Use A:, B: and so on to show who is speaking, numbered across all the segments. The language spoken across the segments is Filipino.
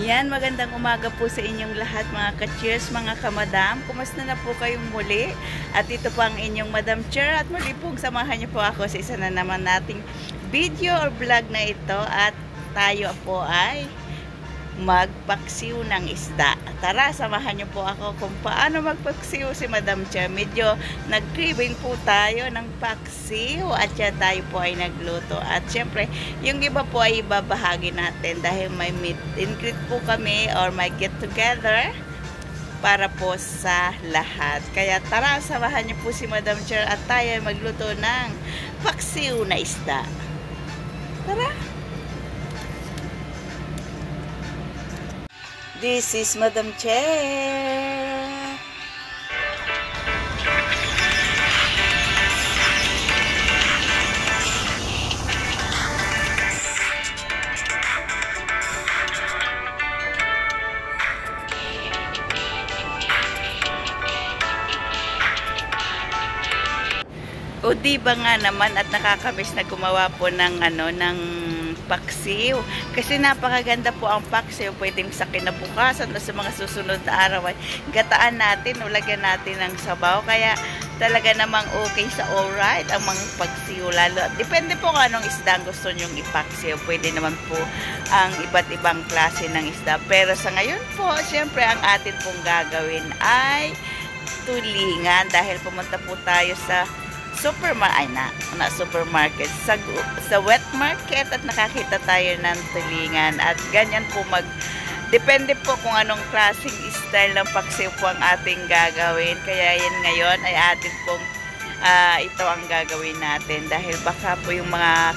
A: Yan, magandang umaga po sa inyong lahat mga ka-cheers, mga kamadam. Kumusta na po kayong muli? At ito po ang inyong Madam Chair at muli pong samahan niyo po ako sa isa na naman nating video or vlog na ito at tayo po ay magpaksiw ng isda. Tara, samahan niyo po ako kung paano magpaksiw si Madam Chair. Medyo nag-craving po tayo ng paksiw at siya tayo po ay nagluto. At syempre, yung iba po ay ibabahagi natin dahil may meet and greet po kami or may get together para po sa lahat. Kaya tara, samahan niyo po si Madam Chair at tayo ay magluto ng paksiw na isda. Tara! This is Madam Chair. O diba nga naman at nakakamiss na gumawa po ng paksiw. Kasi napakaganda po ang paksiw. Pwedeng sa kinabukasan o sa mga susunod na araw ay gataan natin o lagyan natin ng sabaw. Kaya talaga namang okay sa alright ang mga paksiw. Lalo, depende po kung anong isda ang gusto nyong ipaksiw. Pwede naman po ang iba't ibang klase ng isda. Pero sa ngayon po, syempre ang atin pong gagawin ay tulingan. Dahil pumunta po tayo sa supermarket sa wet market at nakakita tayo ng tulingan at ganyan po depende po kung anong klaseng style ng paksiw po ang ating gagawin. Kaya yan ngayon ay atin pong ito ang gagawin natin dahil baka po yung mga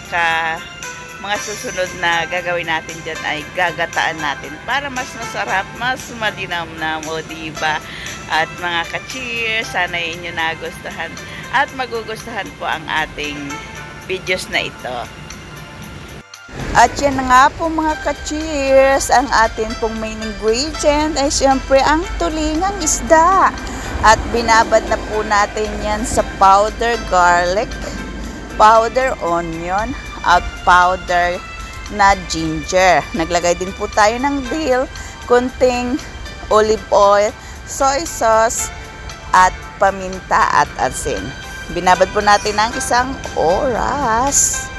A: susunod na gagawin natin dyan ay gagataan natin para mas masarap, mas malinamnam, o diba? At mga ka-cheers, sana inyo nagustuhan at magugustuhan po ang ating videos na ito. At yan nga po mga ka-cheers, ang ating pong main ingredient ay siyempre ang tulingang isda. At binabad na po natin yan sa powder garlic, powder onion, at powder na ginger. Naglagay din po tayo ng dill, kunting olive oil, soy sauce, at paminta at asin. Binabad po natin ng 1 oras.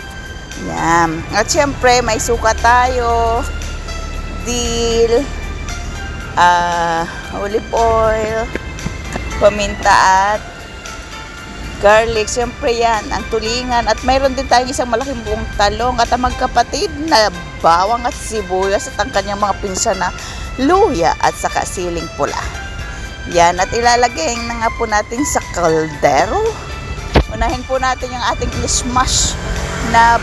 A: Yan. At syempre, may suka tayo, dill, olive oil, paminta at garlic. Siyempre yan, ang tulingan. At mayroon din tayong isang malaking buong talong at ang magkapatid na bawang at sibuyas at ang kanyang mga pinsan na luya at saka siling pula. Yan, at ilalagay na nga po natin sa kaldero. Unahin po natin yung ating smash na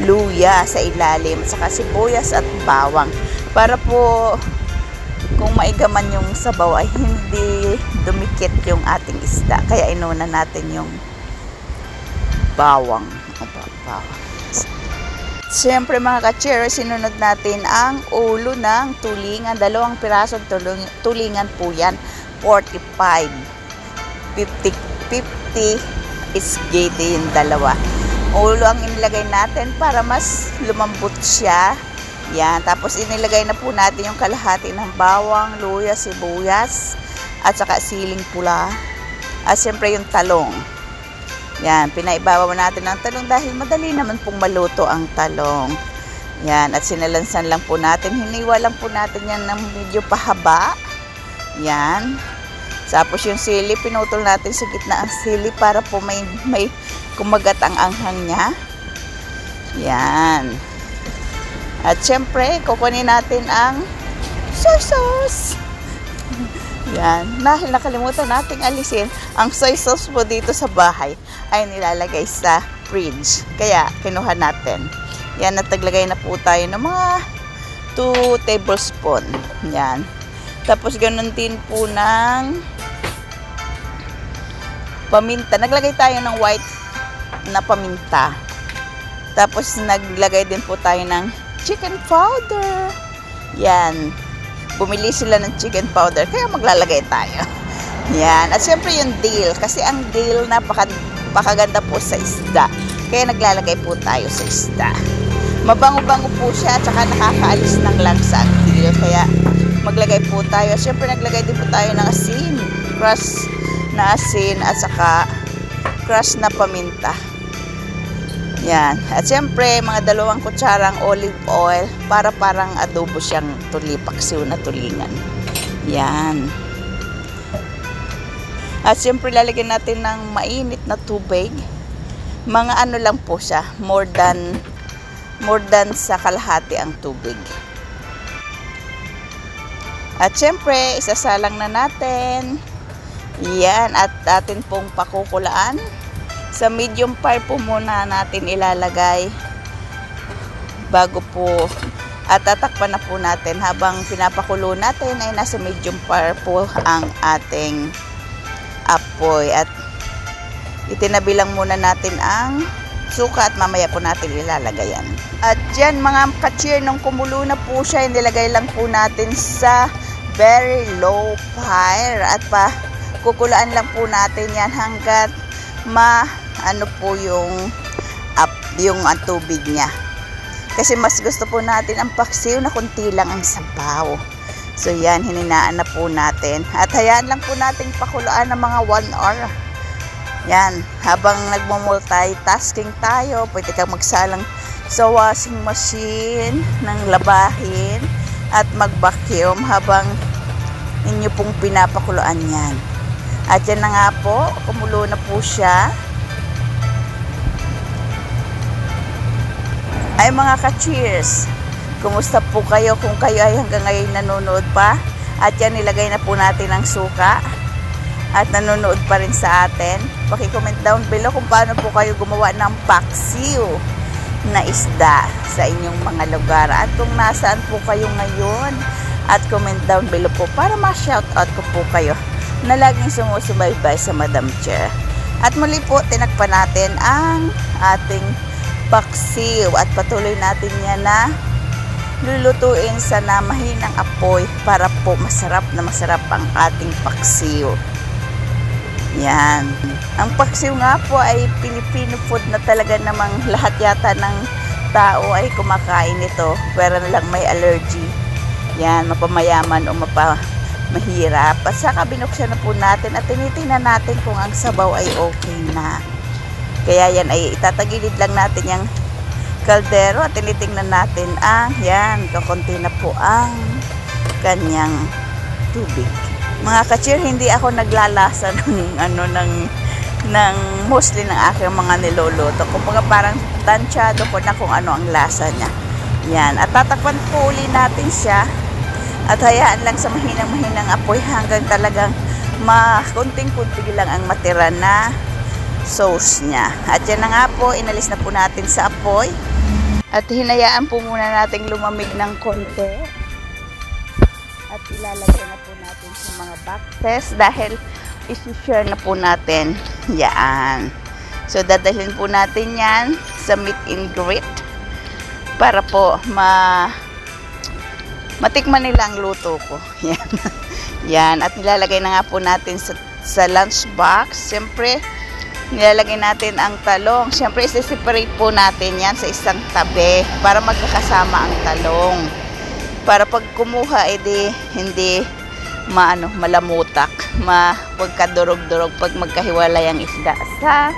A: luya sa ilalim, saka sibuyas at bawang. Para po kung maigaman yung sabaw ay hindi dumikit yung ating isda. Kaya inuna natin yung bawang. Siyempre mga ka-cheers, sinunod natin ang ulo ng tulingan. 2 pirasong tulingan po yan. 45. 50 is gate yung 2. Ulo ang inilagay natin para mas lumambot siya. Yan. Tapos inilagay na po natin yung kalahati ng bawang, luya, sibuyas, at saka siling pula. At siyempre yung talong. Yan, pinaibabaw natin ng talong dahil madali naman pong maluto ang talong. Yan, at sinalansan lang po natin. Hiniwa lang po natin yan ng medyo pahaba. Yan. Tapos yung sili, pinutol natin sa gitna ang sili para po may kumagat ang anghang niya. Yan. At syempre, kukunin natin ang soy sauce. Yan. Dahil nakalimutan nating alisin, ang soy sauce po dito sa bahay ay nilalagay sa fridge. Kaya, kinuha natin. Yan, at naglagay na po tayo ng mga 2 tablespoon. Yan. Tapos, ganun din po ng paminta. Naglagay tayo ng white na paminta. Tapos, naglagay din po tayo ng chicken powder. Yan. Bumili sila ng chicken powder, kaya maglalagay tayo. Yan. At syempre yung dill. Kasi ang dill napakaganda po sa isda. Kaya naglalagay po tayo sa isda. Mabango-bango po siya at saka nakakaalis ng lansa. naglalagay po tayo. Siyempre naglagay din po tayo ng asin. Crush na asin at saka crush na paminta. Yan. At siyempre, mga 2 kutsarang olive oil para parang adobo siyang paksiw na tulingan. Yan. At siyempre, lalagyan natin ng mainit na tubig. Mga ano lang po siya, more than sa kalahati ang tubig. At siyempre, isasalang na natin. Yan. At atin pong pakukulaan. Sa medium fire po muna natin ilalagay bago po at tatakpan na po natin habang pinapakulo natin ay nasa medium fire po ang ating apoy at itinabi lang muna natin ang suka at mamaya po natin ilalagay yan. At yan mga ka-cheer, nung kumulo na po siya, nilagay lang po natin sa very low fire at kukulaan lang po natin yan hanggat ano po yung tubig niya. Kasi mas gusto po natin ang paksiw na kunti lang ang sabaw. So yan, hininaan na po natin. At hayaan lang po natin pakuluan ng mga 1 hour. Yan, habang nagmo-multitasking tayo, pwede kang magsalang sa washing machine ng labahin at mag-vacuum habang inyo pong pinapakuluan yan. At yan na nga po, kumulo na po siya. Ay mga ka-cheers, kumusta po kayo kung kayo ay hanggang ngayon nanonood pa? At yan, nilagay na po natin ang suka at nanonood pa rin sa atin. Paki-comment down below kung paano po kayo gumawa ng paksiw na isda sa inyong mga lugar. At kung nasaan po kayo ngayon, at comment down below po para ma-shoutout ko po kayo na laging sumusubaybay sa Madam Chair. At muli po, tinakpan natin ang ating paksiw at patuloy natin yan na lulutuin sa mahinang apoy para po masarap ang ating paksiw. Yan. Ang paksiw nga po ay Filipino food na talaga namang lahat yata ng tao ay kumakain ito, pero na lang may allergy. Yan, mapamayaman o mahirap. At saka binuksan na po natin at tinitingnan natin kung ang sabaw ay okay na. Kaya yan ay itatagilid lang natin yung kaldero at tinitingnan natin yan, kakunti na po ang kanyang tubig. Mga ka-cheer, hindi ako naglalasa ng mostly ng aking mga niluluto. Kumbaga parang tansyado ko na kung ano ang lasa niya. Yan, at tatakpan po uli natin siya at hayaan lang sa mahinang apoy hanggang talagang kunting-kunti lang ang matira na sauce niya. At yan na nga po, inalis na po natin sa apoy. At hinayaan po muna natin lumamig ng konti. At ilalagay na po natin sa mga boxes dahil isi-share na po natin. Yan. So, dadalhin po natin yan sa meet and greet para po matikman nila ang luto ko. Yan. Yan. At nilalagay na nga po natin sa lunch box. Siyempre, nilalagay natin ang talong. Siyempre, isi-separate po natin yan sa isang tabi para magkakasama ang talong. Para pag kumuha, hindi malamutak. Huwag kadurog-durog pag magkahiwalay ang isda sa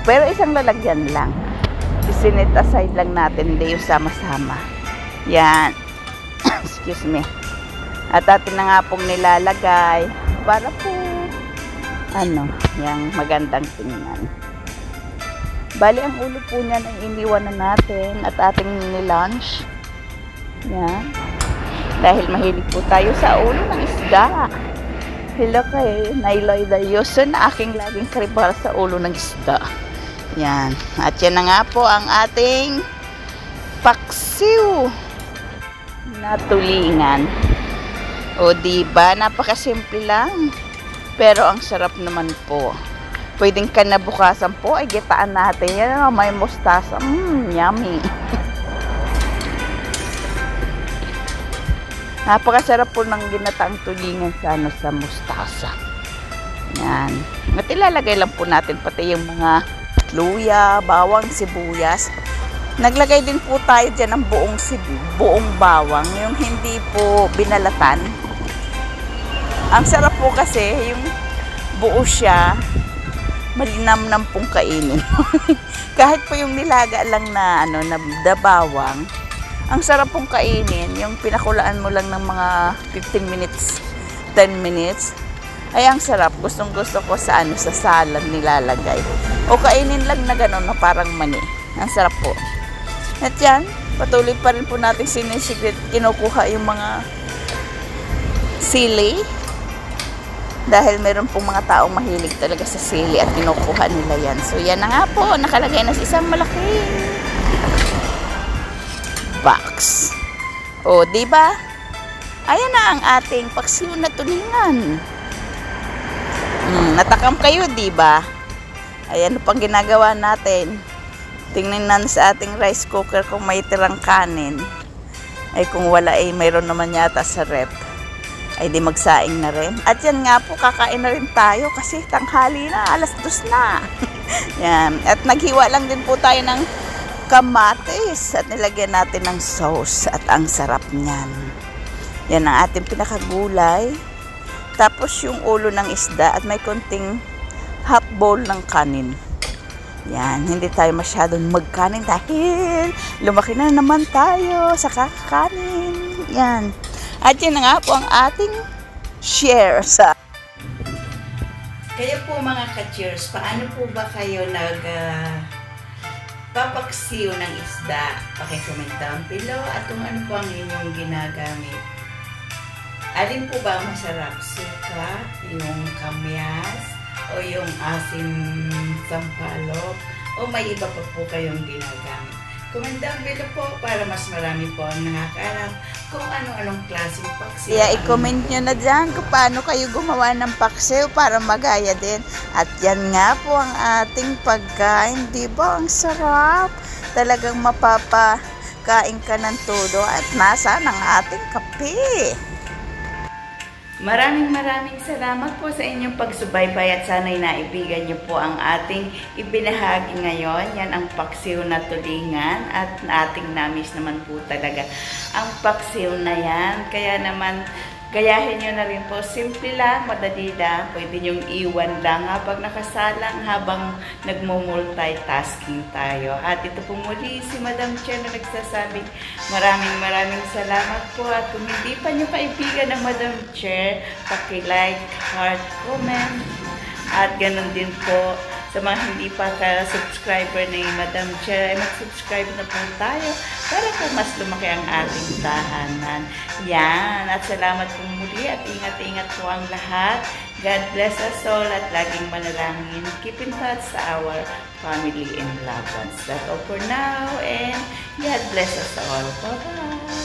A: pero isang lalagyan lang. Isinit aside lang natin, hindi yung sama-sama. Yan. Excuse me. At atin na nga pong nilalagay para po yung magandang tingnan. Bali, ang ulo po niyan ay iniwan na natin at ating nilunch. Yan. Dahil mahilig po tayo sa ulo ng isda. Hello kay Nailoy Dayoso na aking laging karibal sa ulo ng isda. Yan. At yan na nga po ang ating paksiw na tulingan. O diba, napakasimple lang. Pero ang sarap naman po. Pwedeng kanabukasan po ay gitaan natin. Yan, may mustasa. Yummy. Napakasarap po ng ginataang tulingan sa mustasa. Yan. At ilalagay lang po natin pati yung mga luya, bawang, sibuyas. Naglagay din po tayo dyan ng buong bawang, yung hindi po binalatan. Ang sarap po kasi, yung buo siya, malinamnam pong kainin. Kahit po yung nilaga lang na, na bawang, ang sarap pong kainin, yung pinakulaan mo lang ng mga 15 minutes, 10 minutes, ay ang sarap. Gustong gusto ko sa sa salad nilalagay. O kainin lang na gano'n na parang mani. Ang sarap po. At yan, patuloy pa rin po natin sinisigit, kinukuha yung mga sili. Dahil meron pong mga taong mahilig talaga sa sili at kinukuha nila yan. So yan na nga po, nakalagay na sa isang malaking box. O, diba? Ayan na ang ating paksiw na tulingan. Natakam kayo, diba? Ayan pang ginagawa natin. Tingnan natin sa ating rice cooker kung may tirang kanin. Ay kung wala ay mayroon naman yata sa rep. Ay di magsaing na rin. At yan nga po, kakain na rin tayo kasi tanghali na, 2:00 na. Yan. At naghiwa lang din po tayo ng kamatis at nilagyan natin ng sauce at ang sarap niyan. Yan ang ating pinakagulay. Tapos yung ulo ng isda at may konting half bowl ng kanin. Yan, hindi tayo masyadong magkanin dahil lumaki na naman tayo sa kakakanin. Yan. At yan na nga po ang ating share sa... Kaya po mga ka-cheers, paano po ba kayo papaksiw ng isda? Pakicomment down below at kung ano po ang inyong ginagamit. Alin po ba masarap? Suka, yung kamyas, o yung asim sampalok, o may iba pa po kayong ginagamit. Comment down below po para mas marami po ang nakakalam kung ano-anong klaseng paksiw. Yeah, i-comment nyo na dyan kung paano kayo gumawa ng paksiw para magaya din. At yan nga po ang ating pagkain. Diba? Ang sarap. Talagang mapapakain ka ng todo at nasa ng ating kape. Maraming salamat po sa inyong pagsubaybay at sana'y naibigan niyo po ang ating ibinahagi ngayon. Yan ang paksiw na tulingan at ating namis naman po talaga ang paksiw na yan. Kaya naman, gayahin nyo na rin po. Simple lang, madali lang. Pwede nyong iwan lang habang nakasalang, habang nagmo-multitasking tayo. At ito po muli si Madam Chair na nagsasabing maraming salamat po. At kung hindi pa nyo kaibigan ng Madam Chair, paki-like, heart, comment. At ganun din po sa mga hindi pa ka-subscriber ni Madam Chair, ay mag-subscribe na po tayo para po mas lumaki ang ating tahanan. Yan. At salamat po muli at ingat-ingat po ang lahat. God bless us all at laging manalangin. Keep in touch sa our family and loved ones. That's all for now and God bless us all. Bye-bye!